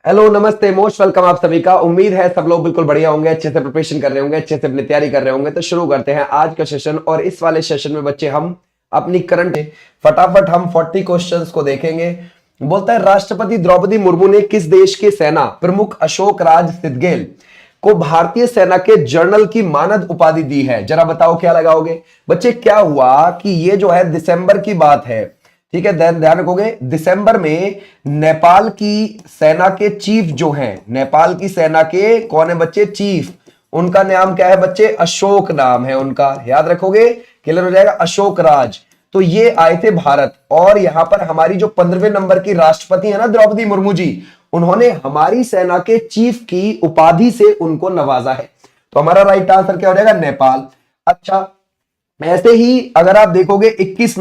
Hello नमस्ते most welcome आप सभी का। उम्मीद है सब लोग बिल्कुल बढ़िया होंगे, अच्छे से प्रिपरेशन कर रहे होंगे, अच्छे से अपनी तैयारी कर रहे होंगे। तो शुरू करते हैं आज का सेशन। और इस वाले सेशन में बच्चे हम अपनी करंट फटाफट हम 40 क्वेश्चंस को देखेंगे। बोलता है राष्ट्रपति द्रौपदी मुर्मू ने किस देश के सेना प्रमुख अशोक राज सिंघेल को भारतीय सेना के जनरल की मानद उपाधि दी है। जरा बताओ क्या लगाओगे बच्चे। क्या हुआ कि ये जो है दिसंबर की बात है, ठीक है, ध्यान रखोगे। दिसंबर में नेपाल की सेना के चीफ जो हैं, नेपाल की सेना के कौन है बच्चे, चीफ, उनका नाम क्या है बच्चे, अशोक नाम है उनका, याद रखोगे, क्लियर हो जाएगा, अशोक राज। तो ये आए थे भारत और यहां पर हमारी जो 15वें नंबर की राष्ट्रपति है ना द्रौपदी मुर्मू जी, उन्होंने हमारी सेना के चीफ की उपाधि से उनको नवाजा है। तो हमारा राइट आंसर क्या हो जाएगा, नेपाल। अच्छा, ऐसे ही अगर आप देखोगे 21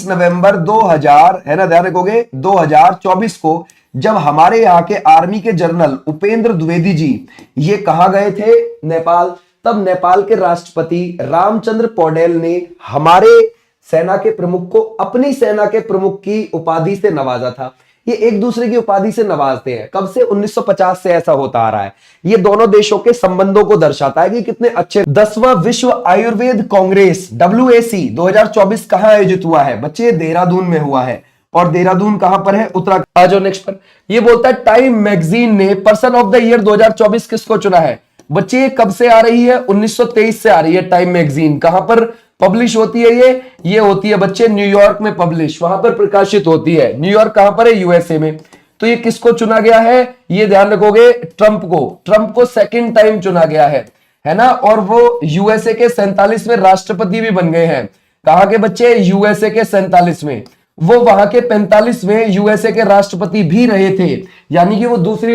नवंबर 2000 है ना, ध्यान रखोगे 2024 को जब हमारे यहाँ के आर्मी के जनरल उपेंद्र द्विवेदी जी ये कहां गए थे, नेपाल, तब नेपाल के राष्ट्रपति रामचंद्र पौडेल ने हमारे सेना के प्रमुख को अपनी सेना के प्रमुख की उपाधि से नवाजा था। ये एक दूसरे की उपाधि से नवाजते हैं। कब से, 1950 से ऐसा होता आ रहा है। ये दोनों देशों के संबंधों को दर्शाता है कि कितने अच्छे। 10वां विश्व आयुर्वेद कांग्रेस WAC 2024 कहां आयोजित हुआ है बच्चे, देहरादून में हुआ है। और देहरादून कहां पर है, उत्तराखंड। आ जाओ नेक्स्ट पर। ये बोलता है टाइम मैगजीन ने पर्सन ऑफ द ईयर 2024 किसको चुना है बच्चे। कब से आ रही है, 1923 से आ रही है टाइम मैगजीन। कहां पर पब्लिश होती है ये होती है बच्चे न्यूयॉर्क में पब्लिश, वहां पर प्रकाशित होती है। न्यूयॉर्क कहां पर है, USA में। तो ये किसको चुना गया है, ये ध्यान रखोगे, ट्रंप को सेकंड टाइम चुना गया है ना। और वो USA के 47वें राष्ट्रपति भी बन गए हैं। कहां के बच्चे, USA के 47वें। वो वहां के 45वें USA के राष्ट्रपति भी रहे थे, यानी कि वो दूसरी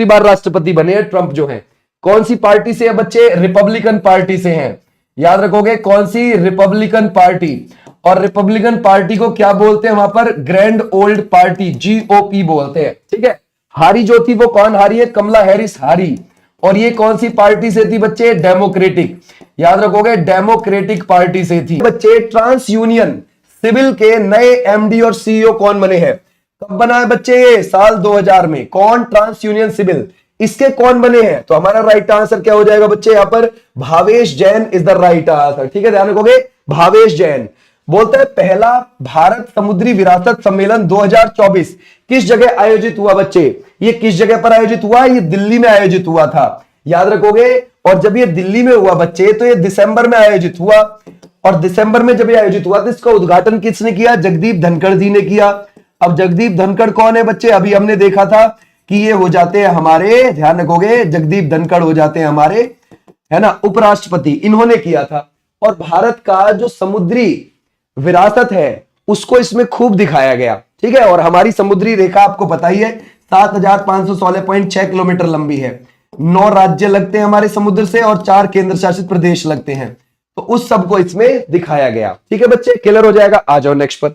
बार राष्ट्रपति बने हैं ट्रंप जो है। कौन सी पार्टी से है बच्चे, रिपब्लिकन पार्टी से हैं। याद रखोगे कौन सी, रिपब्लिकन पार्टी। और रिपब्लिकन पार्टी को क्या बोलते हैं वहां पर, ग्रैंड ओल्ड पार्टी, GOP बोलते हैं, ठीक है। हारी जो थी वो कौन हारी है, कमला हैरिस हारी। और ये कौन सी पार्टी से थी बच्चे, डेमोक्रेटिक, याद रखोगे डेमोक्रेटिक पार्टी से थी बच्चे। ट्रांस यूनियन सिविल के नए MD और CEO कौन बने हैं, कब बना है बच्चे, ये साल 2000 में। कौन, ट्रांस यूनियन सिविल, इसके कौन बने हैं। तो हमारा राइट आंसर क्या हो जाएगा बच्चे, यहां पर Bhavesh Jain is the right answer, ठीक है, ध्यान रखोगे भावेश जैन। बोलता है पहला भारत समुद्री विरासत सम्मेलन 2024 किस जगह आयोजित हुआ बच्चे। ये किस जगह पर आयोजित हुआ, ये दिल्ली में आयोजित हुआ था, याद रखोगे। और जब ये दिल्ली में हुआ बच्चे तो ये दिसंबर में आयोजित हुआ। और दिसंबर में जब ये आयोजित हुआ तो इसका उद्घाटन किसने किया, जगदीप धनखड़ जी ने किया। अब जगदीप धनखड़ कौन है बच्चे, अभी हमने देखा था कि ये हो जाते हैं हमारे, ध्यान रखोगे, जगदीप धनखड़ हो जाते हैं हमारे, है ना, उपराष्ट्रपति, इन्होंने किया था। और भारत का जो समुद्री विरासत है उसको इसमें खूब दिखाया गया, ठीक है। और हमारी समुद्री रेखा आपको पता ही है 7516.6 किलोमीटर लंबी है। 9 राज्य लगते हैं हमारे समुद्र से और 4 केंद्र शासित प्रदेश लगते हैं। तो उस सब को इसमें दिखाया गया, ठीक है बच्चे, क्लियर हो जाएगा। आ जाओ नेक्स्ट पर।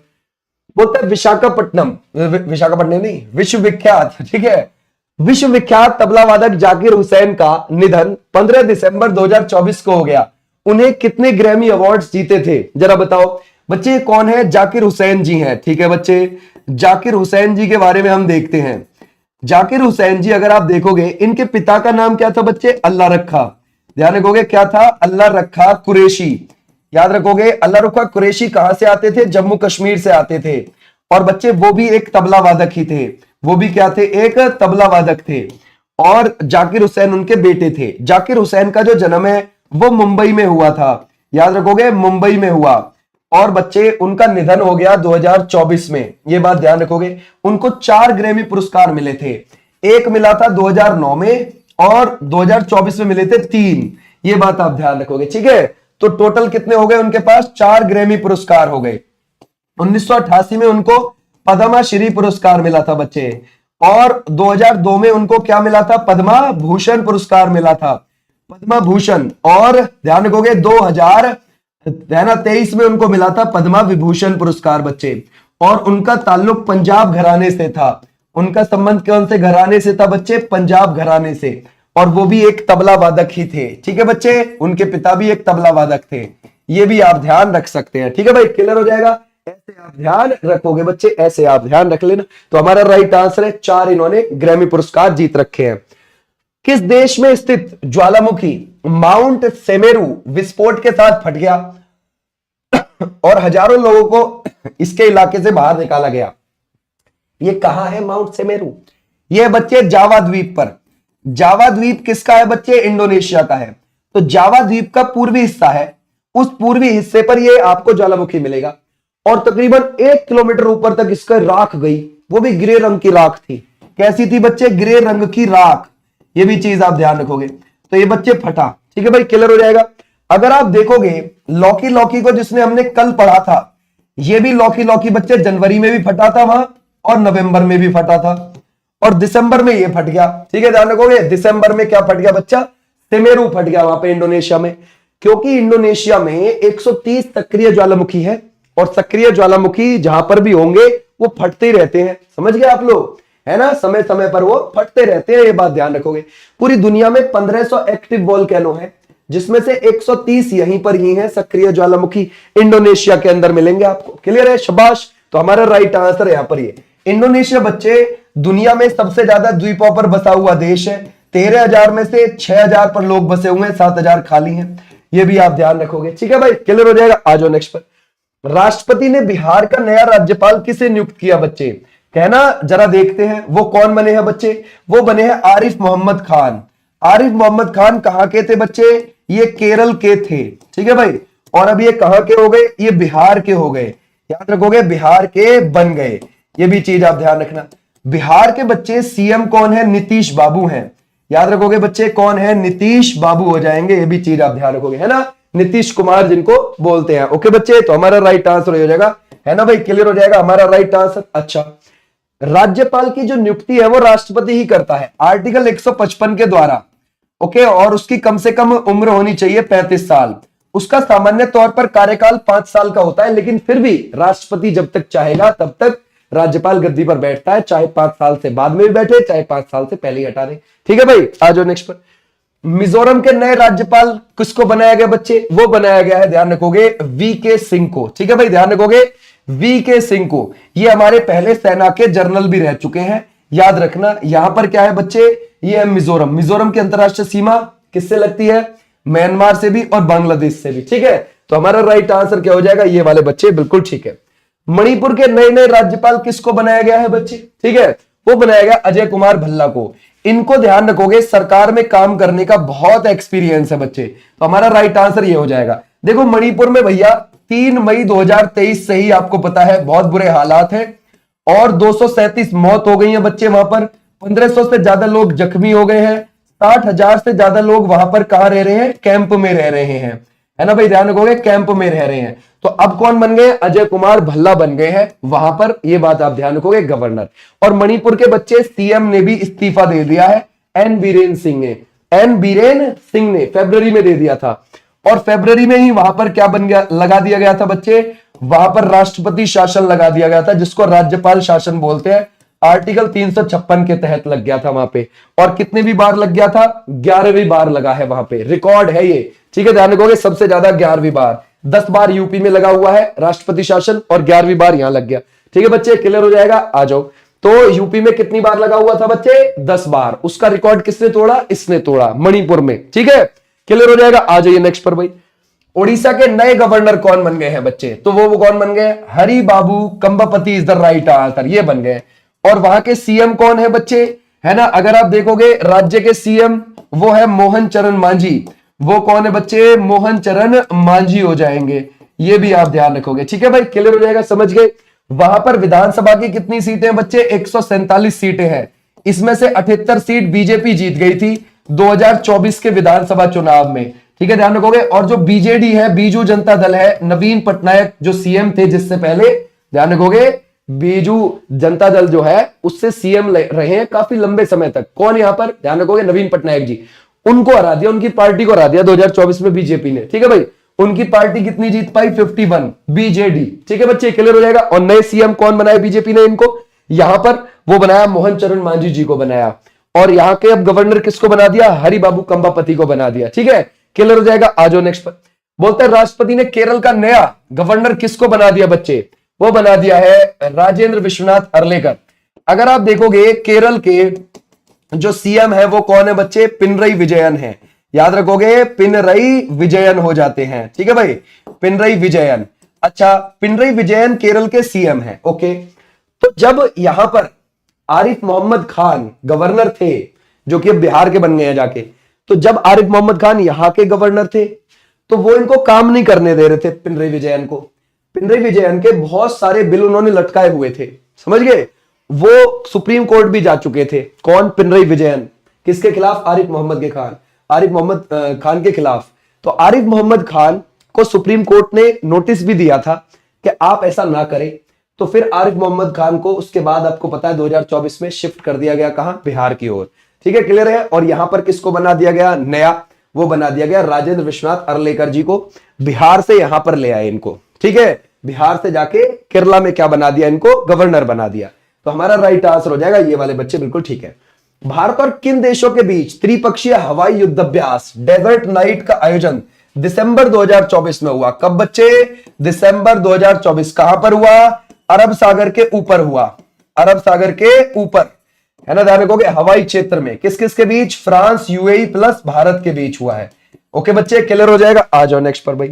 बोलता है विशाखापट्टनम नहीं, विश्वविख्यात, ठीक है, विश्वविख्यात तबला वादक जाकिर हुसैन का निधन 15 दिसंबर 2024 को हो गया। उन्हें कितने ग्रैमी अवार्ड्स जीते थे जरा बताओ बच्चे। कौन है, जाकिर हुसैन जी हैं, ठीक है बच्चे। जाकिर हुसैन जी के बारे में हम देखते हैं। जाकिर हुसैन जी अगर आप देखोगे, इनके पिता का नाम क्या था बच्चे, अल्लाह रखा, ध्यान रखोगे क्या था, अल्लाह रखा कुरैशी, याद रखोगे। अल्लाह रखा कुरैशी कहां से आते थे, जम्मू कश्मीर से आते थे। और बच्चे वो भी एक तबला वादक ही थे, वो भी क्या थे, एक तबला वादक थे। और जाकिर हुसैन उनके बेटे थे। जाकिर हुसैन का जो जन्म है वो मुंबई में हुआ था, याद रखोगे, मुंबई में हुआ। और बच्चे उनका निधन हो गया 2024 में, ये बात ध्यान रखोगे। उनको 4 ग्रैमी पुरस्कार मिले थे, एक मिला था 2009 में और 2024 में मिले थे 3, ये बात आप ध्यान रखोगे, ठीक है। तो टोटल कितने हो गए उनके पास, 4 ग्रैमी पुरस्कार हो गए। 1988 में उनको पद्मा श्री पुरस्कार मिला था बच्चे। और 2002 में उनको क्या मिला था, पद्मा भूषण पुरस्कार मिला था, पद्मा भूषण। और ध्यान रखोगे 2023 में उनको मिला था पद्मा विभूषण पुरस्कार बच्चे। और उनका ताल्लुक पंजाब घराने से था। उनका संबंध कौन से घराने से था बच्चे, पंजाब घराने से। और वो भी एक तबला वादक ही थे, ठीक है बच्चे, उनके पिता भी एक तबला वादक थे, ये भी आप ध्यान रख सकते हैं, ठीक है भाई, क्लियर हो जाएगा। ऐसे आप ध्यान रखोगे बच्चे, ऐसे आप ध्यान रख लेना। तो हमारा राइट आंसर है 4 इन्होंने ग्रैमी पुरस्कार जीत रखे हैं। किस देश में स्थित ज्वालामुखी माउंट सेमेरू विस्फोट के साथ फट गया और हजारों लोगों को इसके इलाके से बाहर निकाला गया? ये कहां है माउंट सेमेरू? ये बच्चे जावा द्वीप पर। जावा द्वीप किसका है बच्चे? इंडोनेशिया का है। तो जावा द्वीप का पूर्वी हिस्सा है, उस पूर्वी हिस्से पर ये आपको ज्वालामुखी मिलेगा और तकरीबन 1 किलोमीटर ऊपर तक इसका राख गई, वो भी ग्रे रंग की राख थी। कैसी थी बच्चे? ग्रे रंग की राख। ये भी चीज आप ध्यान रखोगे। तो ये बच्चे फटा, ठीक है भाई, क्लियर हो जाएगा। अगर आप देखोगे लौकी लौकी को जिसने हमने कल पढ़ा था, ये भी लौकी लौकी बच्चे जनवरी में भी फटा था वहां और नवंबर में भी फटा था और दिसंबर में ये फट गया। ठीक है, ध्यान रखोगे। दिसंबर में क्या फट गया बच्चा? सेमेरू फट गया वहां पे इंडोनेशिया में, क्योंकि इंडोनेशिया में 130 सक्रिय ज्वालामुखी है और सक्रिय ज्वालामुखी जहां पर भी होंगे वो फटते ही रहते हैं। समझ गए आप लोग, है ना? समय समय पर वो फटते रहते हैं, ये बात ध्यान रखोगे। पूरी दुनिया में 1500 एक्टिव वोल्केनो है, जिसमें से 130 यहीं पर ही हैं सक्रिय ज्वालामुखी, इंडोनेशिया के अंदर मिलेंगे आपको। क्लियर है? शाबाश। तो हमारा राइट आंसर है यहां पर ये इंडोनेशिया बच्चे दुनिया में सबसे ज्यादा द्वीपों पर बसा हुआ देश है। 13,000 में से 6,000 पर लोग बसे हुए हैं, 7,000 खाली हैं। ये भी आप ध्यान रखोगे। ठीक है भाई, क्लियर हो जाएगा। आ जाओ नेक्स्ट पर। राष्ट्रपति ने बिहार का नया राज्यपाल किसे नियुक्त किया बच्चे? कहना जरा देखते हैं वो कौन बने हैं बच्चे। वो बने हैं आरिफ मोहम्मद खान। आरिफ मोहम्मद खान कहां के थे बच्चे? ये केरल के थे। ठीक है भाई। और अब ये कहां के हो गए? ये बिहार के हो गए। याद रखोगे, बिहार के बन गए। ये भी चीज आप ध्यान रखना। बिहार के बच्चे सीएम कौन है? नीतीश बाबू हैं। याद रखोगे बच्चे, कौन है? नीतीश बाबू हो जाएंगे। ये भी चीज आप ध्यान रखोगे, है ना? नीतीश कुमार जिनको बोलते हैं। ओके बच्चे, तो हमारा राइट आंसर हो जाएगा, है ना भाई? क्लियर हो जाएगा हमारा राइट आंसर। अच्छा, राज्यपाल की जो नियुक्ति है वो राष्ट्रपति ही करता है आर्टिकल 155 के द्वारा। ओके, और उसकी कम से कम उम्र होनी चाहिए 35 साल। उसका सामान्य तौर पर कार्यकाल 5 साल का होता है, लेकिन फिर भी राष्ट्रपति जब तक चाहेगा तब तक राज्यपाल गद्दी पर बैठता है, चाहे 5 साल से बाद में भी बैठे, चाहे 5 साल से पहले ही हटा दे। ठीक है भाई, आ जाओ नेक्स्ट पर। मिजोरम के नए राज्यपाल किसको बनाया गया बच्चे? वो बनाया गया है, ध्यान रखोगे, वीके सिंह को। ठीक है भाई, ध्यान रखोगे, वीके सिंह को। ये हमारे पहले सेना के जनरल भी रह चुके हैं, याद रखना। यहां पर क्या है बच्चे? ये है मिजोरम। मिजोरम की अंतरराष्ट्रीय सीमा किससे लगती है? म्यांमार से भी और बांग्लादेश से भी। ठीक है, तो हमारा राइट आंसर क्या हो जाएगा? ये वाले बच्चे, बिल्कुल ठीक है। मणिपुर के नए नए राज्यपाल किसको बनाया गया है बच्चे? ठीक है, वो बनाया गया अजय कुमार भल्ला को। इनको ध्यान रखोगे, सरकार में काम करने का बहुत एक्सपीरियंस है बच्चे। तो हमारा राइट आंसर ये हो जाएगा। देखो, मणिपुर में भैया 3 मई 2023 से ही आपको पता है बहुत बुरे हालात हैं और 237 मौत हो गई है बच्चे वहां पर। 1500 से ज्यादा लोग जख्मी हो गए हैं। 60,000 से ज्यादा लोग वहां पर कहां रह रहे हैं? कैंप में रह रहे हैं, है ना भाई? ध्यान रखोगे, कैंप में रह रहे हैं। तो अब कौन बन गए? अजय कुमार भल्ला बन गए हैं वहां पर। ये बात आप ध्यान रखोगे, गवर्नर। और मणिपुर के बच्चे सीएम ने भी इस्तीफा दे दिया है, एन बीरेन सिंह ने। एन बीरेन सिंह ने फरवरी में दे दिया था और फरवरी में ही वहां पर क्या बन गया? लगा दिया गया था बच्चे, वहां पर राष्ट्रपति शासन लगा दिया गया था, जिसको राज्यपाल शासन बोलते हैं। आर्टिकल 356 के तहत लग गया था वहां पे। और कितने भी बार लग गया था? 11वीं बार लगा है वहां पे, रिकॉर्ड है ये। ठीक है, ध्यान रखोगे, सबसे ज्यादा 11वीं बार। 10 बार यूपी में लगा हुआ है राष्ट्रपति शासन और 11वीं बार यहां लग गया। ठीक है बच्चे, क्लियर हो जाएगा। आ जाओ। तो यूपी में कितनी बार लगा हुआ था बच्चे? 10 बार। उसका रिकॉर्ड किसने तोड़ा? इसने तोड़ा, मणिपुर में। ठीक है, क्लियर हो जाएगा। आ जाइए नेक्स्ट पर भाई। ओडिशा के नए गवर्नर कौन बन गए हैं बच्चे? तो वो कौन बन गए? हरि बाबू कंबापति इज द राइट आंसर, ये बन गए। और वहां के सीएम कौन है बच्चे? है ना, अगर आप देखोगे राज्य के सीएम वो है मोहन चरण मांझी। वो कौन है बच्चे? मोहन चरण मांझी हो जाएंगे। ये भी आप ध्यान रखोगे। ठीक है भाई, क्लियर हो जाएगा, समझ गए। वहां पर विधानसभा की कितनी सीटें बच्चे? 147 सीटें हैं। इसमें से 78 सीट बीजेपी जीत गई थी 2024 के विधानसभा चुनाव में। ठीक है, ध्यान रखोगे। और जो बीजेडी है, बीजू जनता दल है, नवीन पटनायक जो सीएम थे जिससे पहले, ध्यान रखोगे, बीजू जनता दल जो है उससे सीएम रहे हैं काफी लंबे समय तक। कौन यहां पर? ध्यान रखोगे, नवीन पटनायक जी। उनको हरा दिया, उनकी पार्टी को हरा दिया 2024 में बीजेपी ने। ठीक है भाई, उनकी पार्टी कितनी जीत पाई? 51, बीजेडी। ठीक है बच्चे, क्लियर हो जाएगा। और नए सीएम कौन बनाया बीजेपी ने इनको? यहां पर वो बनाया मोहन चरण मांझी जी को बनाया। और यहां के अब गवर्नर किसको बना दिया? हरि बाबू कंबापति को बना दिया। ठीक है, क्लियर हो जाएगा। आ जाओ नेक्स्ट पर। बोलते हैं राष्ट्रपति ने केरल का नया गवर्नर किसको बना दिया बच्चे? वो बना दिया है राजेंद्र विश्वनाथ अर्लेकर। अगर आप देखोगे केरल के जो सीएम है वो कौन है बच्चे, पिनरई विजयन है। याद रखोगे पिनरई विजयन हो जाते हैं, ठीक है भाई, पिनरई विजयन। अच्छा, पिनरई विजयन केरल के सीएम है। ओके, तो जब यहां पर आरिफ मोहम्मद खान गवर्नर थे, जो कि अब बिहार के बन गए हैं जाके, तो जब आरिफ मोहम्मद खान यहां के गवर्नर थे तो वो इनको काम नहीं करने दे रहे थे पिनरई विजयन को। पिनरई विजयन के बहुत सारे बिल उन्होंने लटकाए हुए थे, समझ गए। वो सुप्रीम कोर्ट भी जा चुके थे। कौन, पिनरई विजयन। किसके खिलाफ, आरिफ मोहम्मद के खान, आरिफ मोहम्मद खान के खिलाफ। तो आरिफ मोहम्मद खान को सुप्रीम कोर्ट ने नोटिस भी दिया था कि आप ऐसा ना करें। तो फिर आरिफ मोहम्मद खान को उसके बाद आपको पता है 2024 में शिफ्ट कर दिया गया, कहां, बिहार की ओर। ठीक है, क्लियर है। और यहां पर किसको बना दिया गया नया, वो बना दिया गया राजेंद्र विश्वनाथ अर्लेकर जी को। बिहार से यहां पर ले आए इनको, ठीक है, बिहार से जाके केरला में क्या बना दिया, इनको गवर्नर बना दिया। तो हमारा राइट आंसर हो जाएगा ये वाले बच्चे, बिल्कुल ठीक है। भारत और किन देशों के बीच त्रिपक्षीय हवाई युद्धाभ्यास डेजर्ट नाइट का आयोजन दिसंबर 2024 में हुआ? कब बच्चे, दिसंबर 2024। कहां पर हुआ, अरब सागर के ऊपर हुआ, अरब सागर के ऊपर, है ना, ध्यान रखोगे। हवाई क्षेत्र में किस किस के बीच, फ्रांस, यूएई प्लस भारत के बीच हुआ है। ओके बच्चे, क्लियर हो जाएगा। आ जाओ नेक्स्ट पर भाई।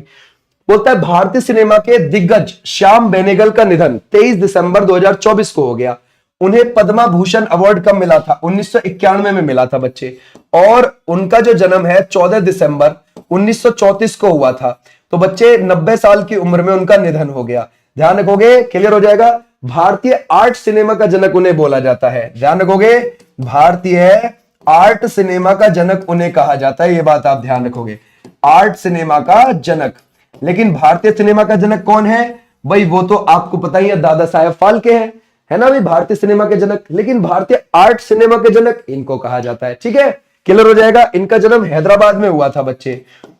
बोलता है भारतीय सिनेमा के दिग्गज श्याम बेनेगल का निधन 23 दिसंबर 2024 को हो गया। उन्हें पद्मा भूषण अवार्ड कब मिला था, 1991 में मिला था बच्चे। और उनका जो जन्म है 14 दिसंबर 1934 को हुआ था। तो बच्चे 90 साल की उम्र में उनका निधन हो गया। ध्यान रखोगे, क्लियर हो जाएगा। भारतीय आर्ट सिनेमा का जनक उन्हें बोला जाता है। ध्यान रखोगे, भारतीय आर्ट सिनेमा का जनक उन्हें कहा जाता है, ये बात आप ध्यान रखोगे, आर्ट सिनेमा का जनक। लेकिन भारतीय सिनेमा का जनक कौन है भाई, वो तो आपको पता ही है, दादा साहेब फाल्के हैं, है ना भाई, भारतीय सिनेमा के जनक। लेकिन भारतीय आर्ट सिनेमा के जनक इनको कहा जाता है, ठीक है, क्लियर हो जाएगा। इनका जन्म हैदराबाद में हुआ था बच्चे,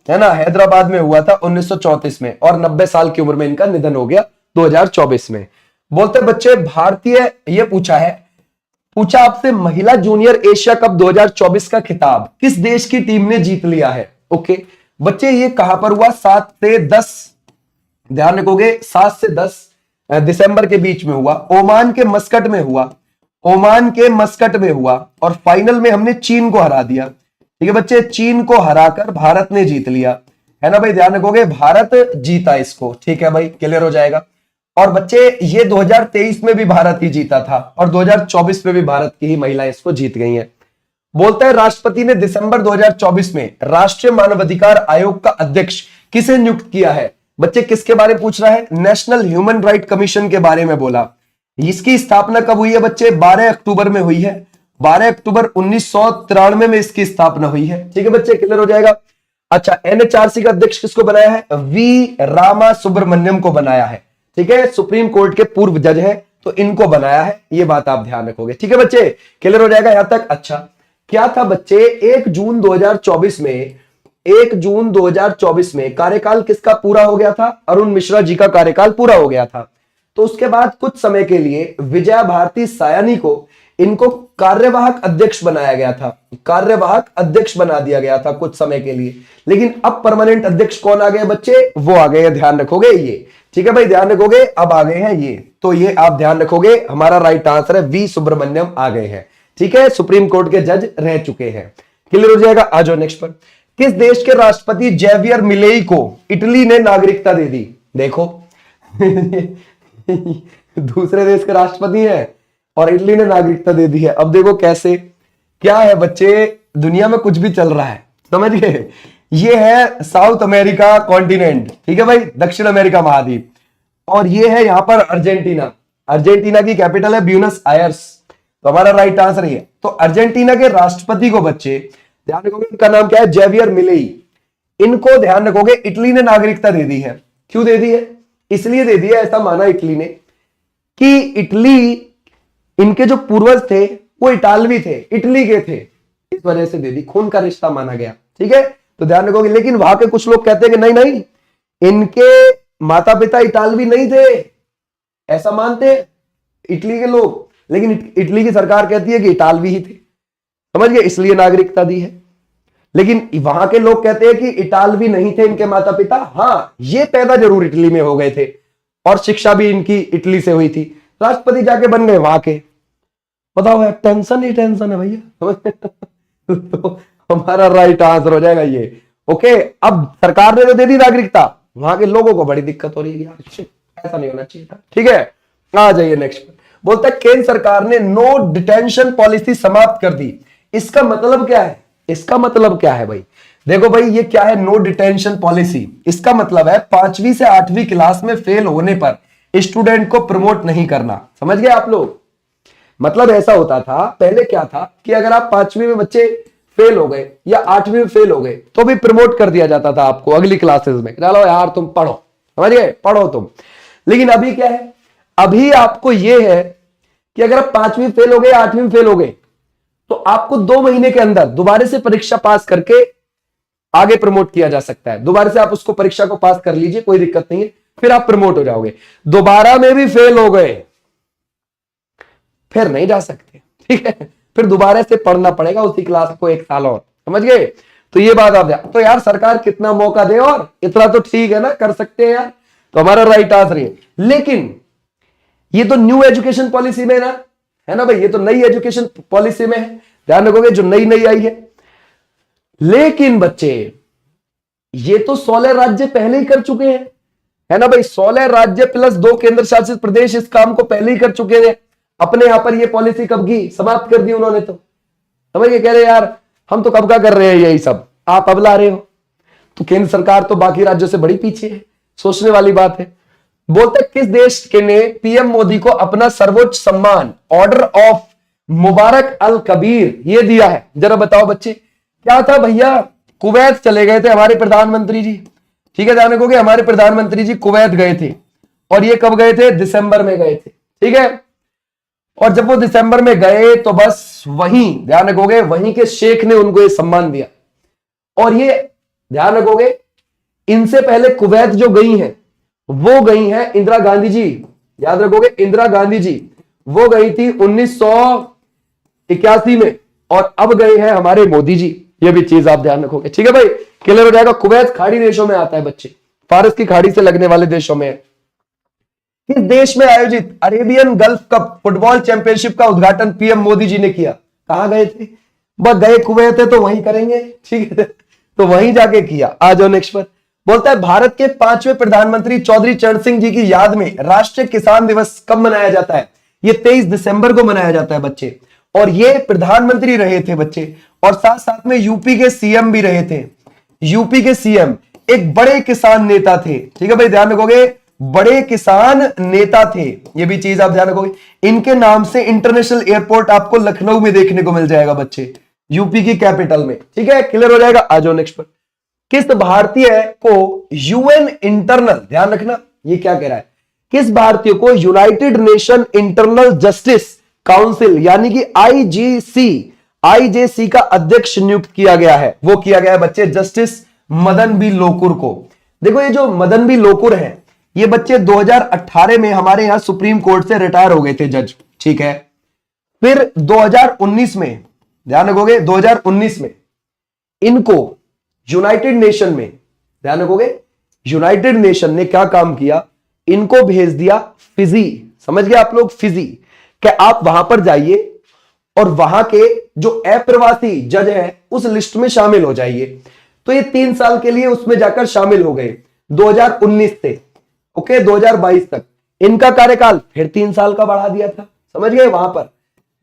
है ना, हैदराबाद में हुआ था 1934 में। और 90 साल की उम्र में इनका निधन हो गया 2024 में। बोलते बच्चे भारतीय, ये पूछा आपसे, महिला जूनियर एशिया कप 2024 का खिताब किस देश की टीम ने जीत लिया है? ओके बच्चे, ये कहां पर हुआ, 7 से 10, ध्यान रखोगे, 7 से 10 दिसंबर के बीच में हुआ। ओमान के मस्कट में हुआ, ओमान के मस्कट में हुआ। और फाइनल में हमने चीन को हरा दिया, ठीक है बच्चे, चीन को हराकर भारत ने जीत लिया, है ना भाई, ध्यान रखोगे, भारत जीता इसको, ठीक है भाई, क्लियर हो जाएगा। और बच्चे ये 2023 में भी भारत ही जीता था और 2024 में भी भारत की ही महिलाएं इसको जीत गई हैं। बोलता है राष्ट्रपति ने दिसंबर 2024 में राष्ट्रीय मानवाधिकार आयोग का अध्यक्ष किसे नियुक्त किया है? बच्चे किसके बारे में पूछ रहा है, नेशनल ह्यूमन राइट कमीशन के बारे में बोला। इसकी स्थापना कब हुई है बच्चे, 12 अक्टूबर में हुई है, 12 अक्टूबर 1993 में इसकी स्थापना हुई है, ठीक है बच्चे, क्लियर हो जाएगा। अच्छा, एनएचआरसी का अध्यक्ष किसको बनाया है, वी रामा सुब्रमण्यम को बनाया है, ठीक है, सुप्रीम कोर्ट के पूर्व जज है तो इनको बनाया है, ये बात आप ध्यान रखोगे, ठीक है बच्चे, क्लियर हो जाएगा यहां तक। अच्छा, क्या था बच्चे, 1 जून 2024 में, 1 जून 2024 में कार्यकाल किसका पूरा हो गया था, अरुण मिश्रा जी का कार्यकाल पूरा हो गया था। तो उसके बाद कुछ समय के लिए विजया भारती सायानी को इनको कार्यवाहक अध्यक्ष बनाया गया था, कार्यवाहक अध्यक्ष बना दिया गया था कुछ समय के लिए। लेकिन अब परमानेंट अध्यक्ष कौन आ गए बच्चे, वो आ गए हैं, ध्यान रखोगे ये, ठीक है भाई, ध्यान रखोगे, अब आ गए हैं ये, तो ये आप ध्यान रखोगे, हमारा राइट आंसर है वी सुब्रमण्यम आ गए हैं, ठीक है, सुप्रीम कोर्ट के जज रह चुके हैं, क्लियर हो जाएगा। आ जाओ नेक्स्ट पर। किस देश के राष्ट्रपति जेवियर मिलेई को इटली ने नागरिकता दे दी? देखो दूसरे देश के राष्ट्रपति हैं और इटली ने नागरिकता दे दी है। अब देखो कैसे, क्या है बच्चे, दुनिया में कुछ भी चल रहा है, समझ गए। ये है साउथ अमेरिका कॉन्टिनेंट, ठीक है भाई, दक्षिण अमेरिका महाद्वीप। और ये है यहां पर अर्जेंटीना, अर्जेंटीना की कैपिटल है ब्यूनस आयर्स, तो हमारा राइट आंसर ये। तो अर्जेंटीना के राष्ट्रपति को बच्चे ध्यान रखोगे, इनका नाम क्या है, जेवियर मिलेई। इनको ध्यान रखोगे इटली ने नागरिकता दे दी है। क्यों दे दी है, इसलिए दे दी है, ऐसा माना इटली ने कि इटली, इनके जो पूर्वज थे वो इटालवी थे, इटली के थे, इस वजह से दे दी, खून का रिश्ता माना गया, ठीक है, तो ध्यान रखोगे। लेकिन वहां के कुछ लोग कहते हैं कि नहीं नहीं, इनके माता पिता इटालवी नहीं थे, ऐसा मानते इटली के लोग, लेकिन इटली की सरकार कहती है कि इटालवी ही थे, समझ गए, इसलिए नागरिकता दी है। लेकिन वहां के लोग कहते हैं कि इटालवी नहीं थे इनके माता पिता, हाँ ये पैदा जरूर इटली में हो गए थे और शिक्षा भी इनकी इटली से हुई थी। राष्ट्रपति जाके बन गए वहां के। बताओ यार, टेंशन ही टेंशन है भैया। तो हमारा राइट आंसर हो जाएगा ये। ओके, अब सरकार ने तो दे दी नागरिकता, वहां के लोगों को बड़ी दिक्कत हो रही है यार, ऐसा नहीं होना चाहिए था। ठीक है, आ जाइए नेक्स्ट। बोलता है केंद्र सरकार ने नो डिटेंशन पॉलिसी समाप्त कर दी। इसका मतलब क्या है? इसका मतलब क्या है भाई? देखो भाई, ये क्या है नो डिटेंशन पॉलिसी? इसका मतलब है 5वीं से 8वीं क्लास में फेल होने पर स्टूडेंट को प्रमोट नहीं करना। समझ गए आप लोग? मतलब ऐसा होता था पहले, क्या था कि अगर आप 5वीं में बच्चे फेल हो गए या 8वीं में फेल हो गए तो भी प्रमोट कर दिया जाता था आपको अगली क्लासेस में, चलो यार तुम पढ़ो, समझ गए, पढ़ो तुम। लेकिन अभी क्या है? अभी आपको यह है कि अगर आप 5वीं फेल हो गए, 8वीं में फेल हो गए, तो आपको 2 महीने के अंदर दोबारा से परीक्षा पास करके आगे प्रमोट किया जा सकता है। दोबारा से आप उसको परीक्षा को पास कर लीजिए, कोई दिक्कत नहीं है, फिर आप प्रमोट हो जाओगे। दोबारा में भी फेल हो गए फिर नहीं जा सकते, ठीक है, फिर दोबारा से पढ़ना पड़ेगा उसी क्लास को 1 साल और। समझ गए? तो ये बात आप तो यार सरकार कितना मौका दे, और इतना तो ठीक है ना, कर सकते हैं यार। तो हमारा राइट आंसर है। लेकिन ये तो न्यू एजुकेशन पॉलिसी में ना, है ना भाई, ये तो नई एजुकेशन पॉलिसी में है, ध्यान रखोगे, जो नई नई आई है। लेकिन बच्चे ये तो 16 राज्य पहले ही कर चुके हैं, है ना भाई, 16 राज्य प्लस 2 केंद्र शासित प्रदेश इस काम को पहले ही कर चुके हैं। अपने यहां पर ये पॉलिसी कब की समाप्त कर दी उन्होंने, तो समझ के कह रहे यार हम तो कब का कर रहे हैं यही सब, आप अब ला रहे हो। तो केंद्र सरकार तो बाकी राज्यों से बड़ी पीछे है, सोचने वाली बात है। बोलते किस देश के ने पीएम मोदी को अपना सर्वोच्च सम्मान ऑर्डर ऑफ मुबारक अल कबीर ये दिया है? जरा बताओ बच्चे, क्या था भैया? कुवैत चले गए थे हमारे प्रधानमंत्री जी, ठीक है, ध्यान रखोगे, हमारे प्रधानमंत्री जी कुवैत गए थे। और ये कब गए थे? दिसंबर में गए थे, ठीक है। और जब वो दिसंबर में गए तो बस वहीं, ध्यान रखोगे, वहीं के शेख ने उनको ये सम्मान दिया। और ये ध्यान रखोगे, इनसे पहले कुवैत जो गई हैं वो गई हैं इंदिरा गांधी जी, याद रखोगे, इंदिरा गांधी जी वो गई थी 1981 में, और अब गए हैं हमारे मोदी जी। ये भी चीज आप ध्यान रखोगे, ठीक है भाई, क्लियर हो जाएगा। कुवैत खाड़ी देशों में आता है बच्चे, फारस की खाड़ी से लगने वाले देशों में है। किस देश में आयोजित Arabian gulf cup football championship का उद्घाटन पीएम मोदी जी ने किया? कहां गए थे? बस गए कुवैत है तो वहीं करेंगे, ठीक है, तो वहीं जाके किया। आ जाओ नेक्स्ट पर। बोलता है भारत के 5वें प्रधानमंत्री चौधरी चरण सिंह जी की याद में राष्ट्रीय किसान दिवस कब मनाया जाता है? ये 23 दिसंबर को मनाया जाता है बच्चे। और ये प्रधानमंत्री रहे थे बच्चे, और साथ साथ में यूपी के सीएम भी रहे थे। यूपी के सीएम एक बड़े किसान नेता थे, ठीक है भाई, ध्यान रखोगे, बड़े किसान नेता थे, ये भी चीज आप ध्यान रखोगे। इनके नाम से इंटरनेशनल एयरपोर्ट आपको लखनऊ में देखने को मिल जाएगा बच्चे, यूपी की कैपिटल में, ठीक है, क्लियर हो जाएगा। आ जाओ नेक्स्ट पर। किस भारतीय को यूएन इंटरनल, ध्यान रखना ये क्या कह रहा है, किस भारतीय को United Nation internal justice council यानी कि आईजेसी का अध्यक्ष नियुक्त किया गया है? वो किया गया है बच्चे जस्टिस मदन बी लोकुर को। देखो ये जो मदन बी लोकुर है, ये बच्चे 2018 में हमारे यहां सुप्रीम कोर्ट से रिटायर हो गए थे जज, ठीक है। फिर 2019 में, ध्यान रखोगे, 2019 में इनको यूनाइटेड नेशन में, ध्यान रखोगे, यूनाइटेड नेशन ने क्या काम किया, इनको भेज दिया फिजी। समझ गए आप लोग? फिजी, क्या आप वहां पर जाइए और वहां के जो अप्रवासी जज हैं उस लिस्ट में शामिल हो जाइए। तो ये 3 साल के लिए उसमें जाकर शामिल हो गए 2019 से, ओके, 2022 तक। इनका कार्यकाल फिर 3 साल का बढ़ा दिया था, समझ गए, वहां पर,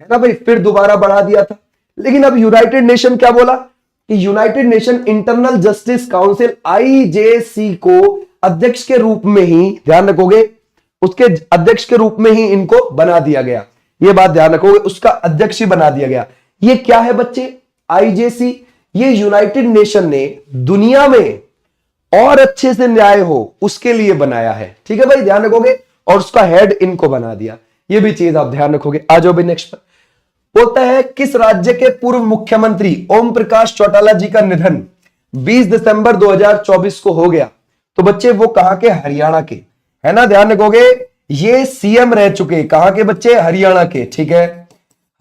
है ना भाई, फिर दोबारा बढ़ा दिया था। लेकिन अब यूनाइटेड नेशन क्या बोला कि United Nation internal justice council IJC को अध्यक्ष के रूप में ही, ध्यान रखोगे, उसके अध्यक्ष के रूप में ही इनको बना दिया गया। ये बात ध्यान रखोगे, उसका अध्यक्ष ही बना दिया गया। ये क्या है बच्चे? आईजेसी, ये यूनाइटेड नेशन ने दुनिया में और अच्छे से न्याय हो उसके लिए बनाया है, ठीक है भाई, ध्यान रखोगे, और उसका हेड इनको बना दिया। ये भी चीज आप ध्यान रखोगे। आ जाओ भाई नेक्स्ट पर। बोलता है किस राज्य के पूर्व मुख्यमंत्री ओम प्रकाश चौटाला जी का निधन 20 दिसंबर 2024 को हो गया? तो बच्चे वो कहां के? हरियाणा के, है ना, ध्यान रखोगे, ये सीएम रह चुके, कहां के बच्चे? हरियाणा के, ठीक है,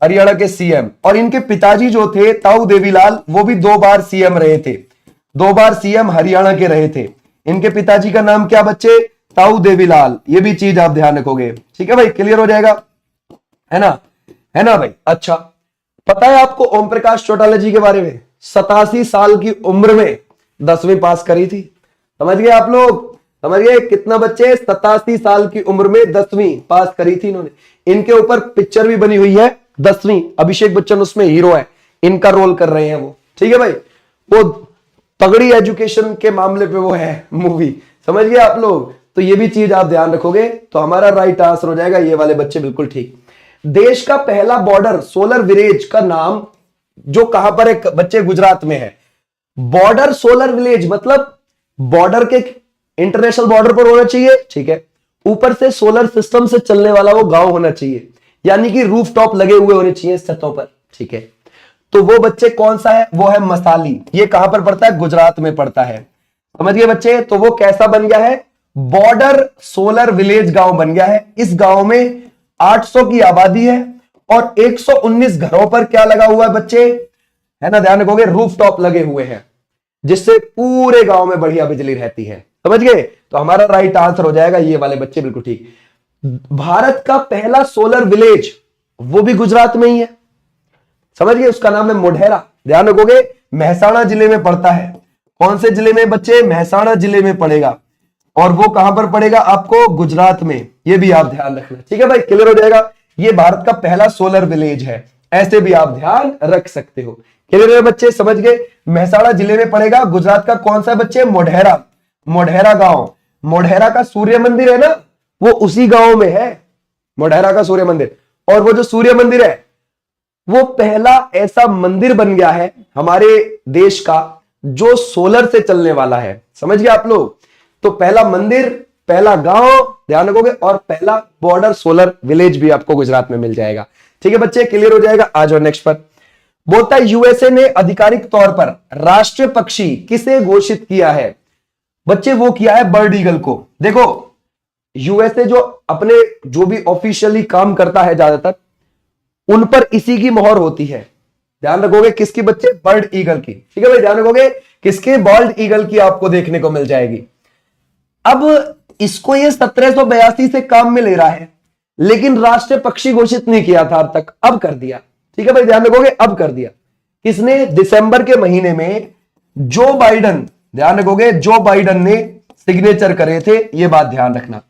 हरियाणा के सीएम। और इनके पिताजी जो थे ताऊ देवीलाल, वो भी 2 बार सीएम रहे थे, 2 बार सीएम हरियाणा के रहे थे। इनके पिताजी का नाम क्या बच्चे? ताऊ देवीलाल, ये भी चीज आप ध्यान रखोगे। ठीक है भाई, क्लियर हो जाएगा, है ना, है ना भाई। अच्छा, पता है आपको ओम प्रकाश चौटाला जी के बारे में? 87 साल की उम्र में 10वीं पास करी थी। समझ गए आप लोग? समझ गए कितना बच्चे? 87 साल की उम्र में 10वीं पास करी थी इन्होंने। इनके ऊपर पिक्चर भी बनी हुई है 10वीं, अभिषेक बच्चन उसमें हीरो है, इनका रोल कर रहे हैं वो। ठीक है भाई, वो तगड़ी एजुकेशन के मामले पे वो है मूवी। समझ गए आप लोग? तो ये भी चीज आप ध्यान रखोगे तो हमारा राइट आंसर हो जाएगा ये वाले बच्चे, बिल्कुल ठीक। देश का पहला बॉर्डर सोलर विलेज का नाम जो कहां पर है बच्चे? गुजरात में है। बॉर्डर सोलर विलेज मतलब बॉर्डर के इंटरनेशनल बॉर्डर पर होना चाहिए, ठीक है। ऊपर से सोलर सिस्टम से चलने वाला वो गांव होना चाहिए, यानी कि रूफ टॉप लगे हुए होने चाहिए छतों पर, ठीक है। तो वो बच्चे कौन सा है? वो है मसाली। ये कहां पर पड़ता है? गुजरात में पड़ता है। समझ गए बच्चे? तो वो कैसा बन गया है? बॉर्डर सोलर विलेज गांव बन गया है। इस गांव में 800 की आबादी है और 119 घरों पर क्या लगा हुआ है बच्चे? है ना, ध्यान रखोगे, रूफ टॉप लगे हुए हैं, जिससे पूरे गांव में बढ़िया बिजली रहती है। समझ गए? तो हमारा राइट आंसर हो जाएगा ये वाले बच्चे, बिल्कुल ठीक। भारत का पहला सोलर विलेज वो भी गुजरात में ही है। समझ गए? उसका नाम है मोढेरा। ध्यान रखोगे, मेहसाणा जिले में पड़ता है। कौन से जिले में बच्चे? मेहसाणा जिले में पड़ेगा। और वो कहां पर पड़ेगा आपको? गुजरात में। ये भी आप ध्यान रखना, ठीक है भाई, क्लियर हो जाएगा। ये भारत का पहला सोलर विलेज है, ऐसे भी आप ध्यान रख सकते हो। क्लियर है बच्चे? समझ गए? मेहसाणा जिले में पड़ेगा। गुजरात का कौन सा बच्चे? मोढेरा। मोढेरा गांव, मोढेरा का सूर्य मंदिर है ना, वो उसी गांव में है, मोढेरा का सूर्य मंदिर। और वो जो सूर्य मंदिर है वो पहला ऐसा मंदिर बन गया है हमारे देश का जो सोलर से चलने वाला है। समझ गए आप लोग? तो पहला मंदिर, पहला गांव, ध्यान रखोगे, और पहला बॉर्डर सोलर विलेज भी आपको गुजरात में मिल जाएगा। ठीक है बच्चे, क्लियर हो जाएगा। आ जाओ नेक्स्ट पर। बोलता है यूएसए ने आधिकारिक तौर पर राष्ट्रीय पक्षी किसे घोषित किया है? बच्चे वो किया है बर्ड ईगल को। देखो, यूएसए जो अपने जो भी ऑफिशियली काम करता है ज्यादातर, उन पर इसी की मोहर होती है। ध्यान रखोगे किसकी बच्चे? बर्ड ईगल की। ठीक है भाई, ध्यान रखोगे किसके? बर्ड ईगल की आपको देखने को मिल जाएगी। अब इसको ये 1782 से काम में ले रहा है, लेकिन राष्ट्रीय पक्षी घोषित नहीं किया था अब तक, अब कर दिया। ठीक है भाई, ध्यान रखोगे, अब कर दिया। किसने? दिसंबर के महीने में जो बाइडन, ध्यान रखोगे, जो बाइडन ने सिग्नेचर करे थे, ये बात ध्यान रखना।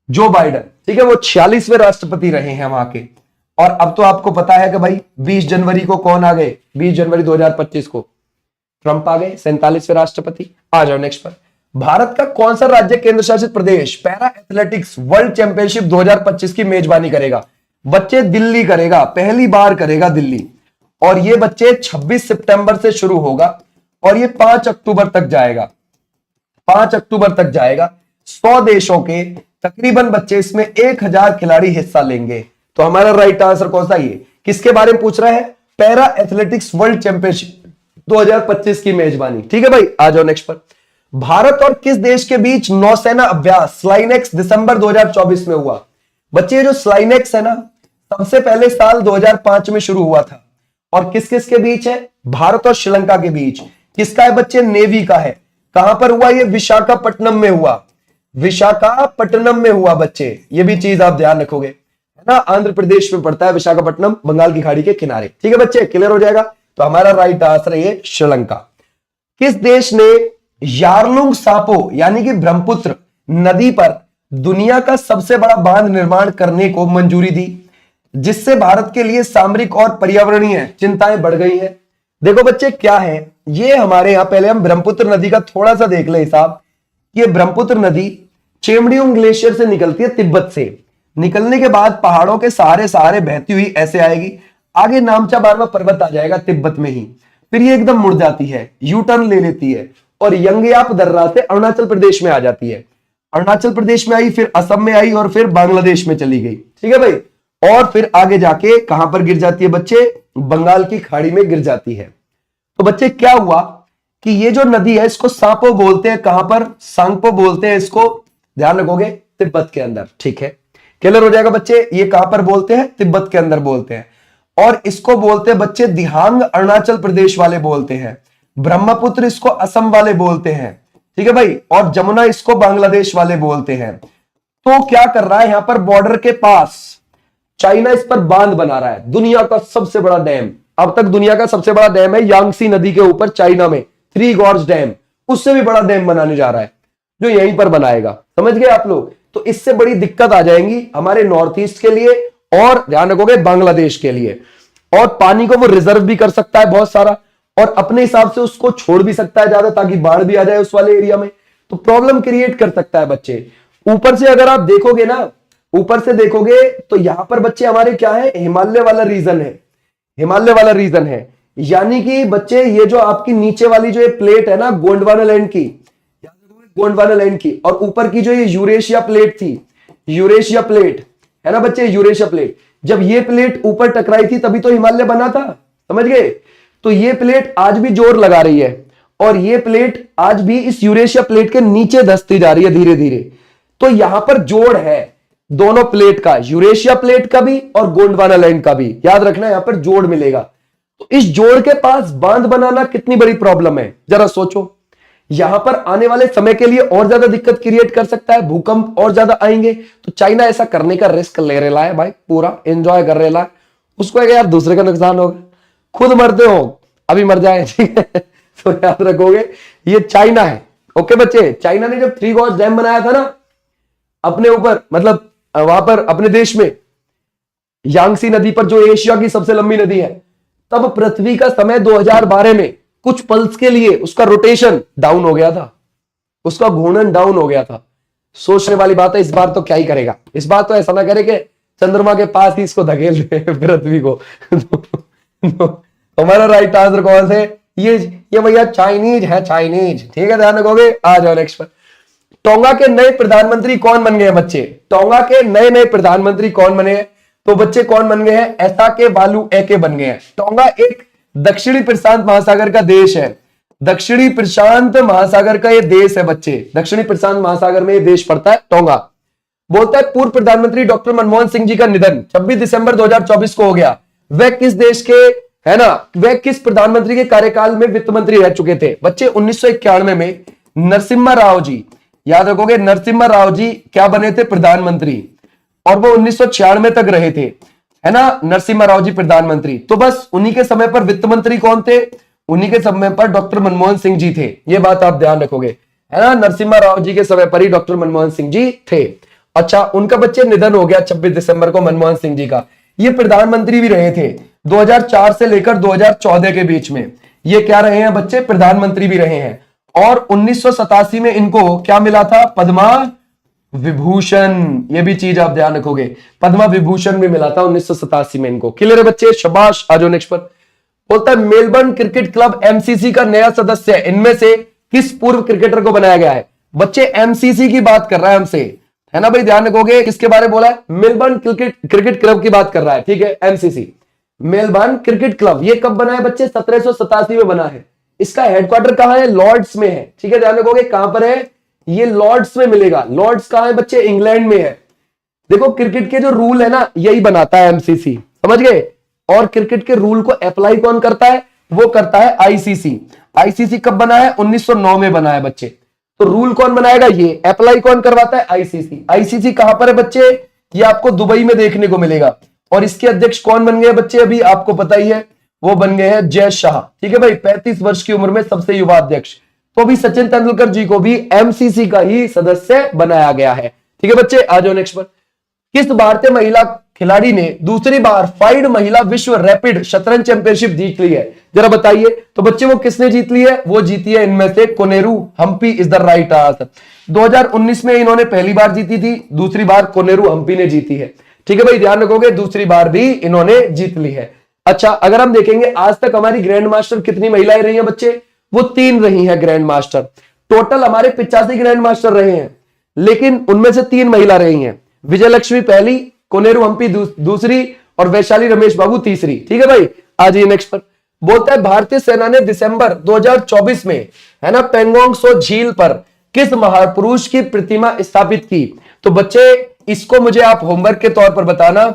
जो बाइडन, ठीक है, वो 46वें राष्ट्रपति रहे हैं वहां के। और अब तो आपको पता है कि भाई 20 जनवरी को कौन आ गए? 20 जनवरी 2025 को ट्रंप आ गए, 47वें राष्ट्रपति। आ जाओ नेक्स्ट पर। भारत का कौन सा राज्य केंद्र शासित प्रदेश पैरा एथलेटिक्स वर्ल्ड चैंपियनशिप 2025 की मेजबानी करेगा? बच्चे दिल्ली करेगा, पहली बार करेगा दिल्ली। और ये बच्चे 26 सितंबर से शुरू होगा और ये 5 अक्टूबर तक जाएगा। 5 अक्टूबर तक जाएगा। 100 देशों के तकरीबन बच्चे, इसमें 1000 खिलाड़ी हिस्सा लेंगे। तो हमारा राइट आंसर कौन सा? ये किसके बारे में पूछ रहा है? पैरा एथलेटिक्स वर्ल्ड चैंपियनशिप 2025 की मेजबानी। ठीक है भाई, आ जाओ नेक्स्ट पर। भारत और किस देश के बीच नौसेना अभ्यास स्लाइनेक्स दिसंबर 2024 में हुआ? बच्चे, ये जो स्लाइनेक्स है ना, सबसे पहले साल 2005 में शुरू हुआ था। और किस किस के बीच है? भारत और श्रीलंका के बीच। किसका है बच्चे? नेवी का है। कहां पर हुआ? ये विशाखापट्टनम में हुआ। विशाखापट्टनम में हुआ बच्चे, ये भी चीज आप ध्यान रखोगे, है ना। आंध्र प्रदेश में पड़ता है विशाखापट्टनम, बंगाल की खाड़ी के किनारे। ठीक है बच्चे, क्लियर हो जाएगा। तो हमारा राइट आंसर है श्रीलंका। किस देश ने यारलुंग सापो यानी कि ब्रह्मपुत्र नदी पर दुनिया का सबसे बड़ा बांध निर्माण करने को मंजूरी दी, जिससे भारत के लिए सामरिक और पर्यावरणीय चिंताएं बढ़ गई हैं? देखो बच्चे, क्या है ये हमारे यहां, पहले हम ब्रह्मपुत्र नदी का थोड़ा सा देख ले हिसाब। ये ब्रह्मपुत्र नदी चेमड़ियों ग्लेशियर से निकलती है, तिब्बत से निकलने के बाद पहाड़ों के सहारे सहारे बहती हुई ऐसे आएगी, आगे नामचा बारवा पर्वत आ जाएगा तिब्बत में ही, फिर ये एकदम मुड़ जाती है, यू टर्न ले लेती है और यंगयाप दर्रा से अरुणाचल प्रदेश में आ जाती है। अरुणाचल प्रदेश में आई, फिर असम में आई और फिर बांग्लादेश में चली गई। ठीक है भाई, और फिर आगे जाके कहां पर गिर जाती है बच्चे? बंगाल की खाड़ी में गिर जाती है। तो बच्चे क्या हुआ कि ये जो नदी है इसको सांपो बोलते हैं। कहां पर? सांगपो बोलते हैं इसको, ध्यान रखोगे, तिब्बत के अंदर। ठीक है, क्लियर हो जाएगा बच्चे। ये कहां पर बोलते हैं? तिब्बत के अंदर बोलते हैं। और इसको बोलते हैं बच्चे दिहांग, अरुणाचल प्रदेश वाले बोलते हैं। ब्रह्मपुत्र इसको असम वाले बोलते हैं। ठीक है भाई, और जमुना इसको बांग्लादेश वाले बोलते हैं। तो क्या कर रहा है यहां पर बॉर्डर के पास चाइना इस पर बांध बना रहा है। दुनिया का सबसे बड़ा डैम, अब तक दुनिया का सबसे बड़ा डैम है यांगसी नदी के ऊपर चाइना में, थ्री गॉर्ज डैम। उससे भी बड़ा डैम बनाने जा रहा है जो यहीं पर बनाएगा। समझ गए आप लोग? तो इससे बड़ी दिक्कत आ जाएंगी हमारे नॉर्थ ईस्ट के लिए और ध्यान रखोगे बांग्लादेश के लिए। और पानी को वो रिजर्व भी कर सकता है बहुत सारा, और अपने हिसाब से उसको छोड़ भी सकता है ज्यादा, ताकि बाढ़ भी आ जाए उस वाले एरिया में। तो प्रॉब्लम क्रिएट कर सकता है बच्चे। ऊपर से अगर आप देखोगे ना, ऊपर से देखोगे तो यहां पर बच्चे हमारे क्या है, हिमालय वाला रीजन है, हिमालय वाला रीजन है। यानी कि बच्चे ये जो आपकी नीचे वाली जो ये प्लेट है ना गोंडवाना लैंड की, गोंडवाना लैंड की, और ऊपर की जो ये यूरेशिया प्लेट थी, यूरेशिया प्लेट है ना बच्चे, यूरेशिया प्लेट, जब ये प्लेट ऊपर टकराई थी तभी तो हिमालय बना था। समझ गए? तो ये प्लेट आज भी जोर लगा रही है, और ये प्लेट आज भी इस यूरेशिया प्लेट के नीचे धंसती जा रही है धीरे धीरे। तो यहां पर जोड़ है दोनों प्लेट का, यूरेशिया प्लेट का भी और गोंडवाना लैंड का भी। याद रखना यहां पर जोड़ मिलेगा। तो इस जोड़ के पास बांध बनाना कितनी बड़ी प्रॉब्लम है, जरा सोचो। यहां पर आने वाले समय के लिए और ज्यादा दिक्कत क्रिएट कर सकता है, भूकंप और ज्यादा आएंगे। तो चाइना ऐसा करने का रिस्क ले रहा है भाई, पूरा एंजॉय कर रहा है। उसको है यार दूसरे का नुकसान होगा, खुद मरते हो अभी मर जाए, ठीक है। तो याद रखोगे ये चाइना है। ओके बच्चे, चाइना ने जब थ्री गॉर्ज डैम बनाया था ना अपने ऊपर, मतलब वहां पर अपने देश में यांगसी नदी पर, जो एशिया की सबसे लंबी नदी है, तब पृथ्वी का समय 2012 में कुछ पल्स के लिए उसका रोटेशन डाउन हो गया था, उसका घूर्णन डाउन हो गया था। सोचने वाली बात है। इस बार तो क्या ही करेगा, इस बार तो ऐसा ना करे कि चंद्रमा के पास ही इसको धकेल दे पृथ्वी को। हमारा राइट आंसर कौन से, ये भैया चाइनीज है, चाइनीज। ठीक है, ध्यान रखोगे। आ जाओ नेक्स्ट पर। टोंगा के नए प्रधानमंत्री कौन बन गए बच्चे? टोंगा के नए नए प्रधानमंत्री कौन बने हैं? तो बच्चे कौन बन गए हैं? एसाके बालू एके बन गए हैं। टोंगा एक दक्षिणी प्रशांत महासागर का देश है, दक्षिणी प्रशांत महासागर का ये देश है बच्चे, दक्षिणी प्रशांत महासागर में ये देश पड़ता है टोंगा। बोलता है पूर्व प्रधानमंत्री डॉक्टर मनमोहन सिंह जी का निधन 26 दिसंबर 2024 को हो गया। वह किस देश के, है ना, वह किस प्रधानमंत्री के कार्यकाल में वित्त मंत्री रह चुके थे? बच्चे 1991 में नरसिम्हा राव जी, याद रखोगे नरसिम्हा राव जी क्या बने थे? प्रधानमंत्री। और वो 1996 तक रहे थे, है ना, नरसिम्हा राव जी प्रधानमंत्री। तो बस उन्हीं के समय पर वित्त मंत्री कौन थे? उन्हीं के समय पर डॉक्टर मनमोहन सिंह जी थे। ये बात आप ध्यान रखोगे, है ना, नरसिम्हा राव जी के समय पर ही डॉक्टर मनमोहन सिंह जी थे। अच्छा, उनका बच्चे निधन हो गया 26 दिसंबर को मनमोहन सिंह जी का। ये प्रधानमंत्री भी रहे थे 2004 से लेकर 2014 के बीच में। ये क्या रहे हैं बच्चे? प्रधानमंत्री भी रहे हैं। और 1987 में इनको क्या मिला था? पद्मा विभूषण। ये भी चीज आप ध्यान रखोगे, पद्मा विभूषण भी मिला था 1987 में इनको। क्लियर है बच्चे? शाबाश। आ जाओ नेक्स्ट पर। बोलता है मेलबर्न क्रिकेट क्लब एमसीसी का नया सदस्य इनमें से किस पूर्व क्रिकेटर को बनाया गया है? बच्चे एमसीसी की बात कर रहा है हमसे, है ना भाई, ध्यान रखोगे। किसके बारे में बोला है? मेलबर्न क्रिकेट क्लब की बात कर रहा है, ठीक है, एमसीसी, मेलबर्न क्रिकेट क्लब। ये कब बना है बच्चे? 1787 में बना है। इसका हेडक्वार्टर कहां है? लॉर्ड्स में है, ठीक है, ध्यान रखोगे। कहां पर है ये? लॉर्ड्स में मिलेगा। लॉर्ड्स कहां है बच्चे? इंग्लैंड में है। देखो क्रिकेट के जो रूल है ना यही बनाता है एमसीसी, समझ गए। और क्रिकेट के रूल को अप्लाई कौन करता है? वो करता है आईसीसी। आईसीसी कब बना है? 1909 में बना है बच्चे। तो रूल कौन बनाएगा? ये अप्लाई कौन करवाता है? आईसीसी। आईसीसी कहां पर है बच्चे? ये आपको दुबई में देखने को मिलेगा। और इसके अध्यक्ष कौन बन गए बच्चे? अभी आपको पता ही है, वो बन गए हैं जय शाह, ठीक है भाई, 35 वर्ष की उम्र में सबसे युवा अध्यक्ष। तो अभी सचिन तेंदुलकर जी को भी एमसीसी का ही सदस्य बनाया गया है, ठीक है बच्चे। आ जाओ नेक्स्ट पर। किस भारतीय महिला खिलाड़ी ने दूसरी बार फाइड महिला विश्व रैपिड शतरंज चैंपियनशिप जीत ली है? जरा बताइए। तो बच्चे वो किसने जीत ली है? वो जीती है इनमें से Koneru Humpy is the right answer. 2019 में इन्होंने पहली बार जीती थी, दूसरी बार कोनेरू हम्पी ने जीती है, ठीक है भाई, ध्यान रखोगे। दूसरी बार भी इन्होंने जीत ली है। अच्छा, अगर हम देखेंगे आज तक हमारी ग्रैंड मास्टर कितनी महिलाएं रही हैं बच्चे? वो 3 रही हैं ग्रैंड मास्टर। टोटल हमारे 85 ग्रैंड मास्टर रहे हैं, लेकिन उनमें से 3 महिला रही हैं। विजय लक्ष्मी पहली, कोनेरू हम्पी दूसरी, और वैशाली रमेश बाबू तीसरी, ठीक है भाई। आ जाइए नेक्स्ट पर। बोलता है भारतीय सेना ने दिसंबर 2024 में, है ना, पेंगोंग सो झील पर किस महापुरुष की प्रतिमा स्थापित की? तो बच्चे इसको मुझे आप होमवर्क के तौर पर बताना।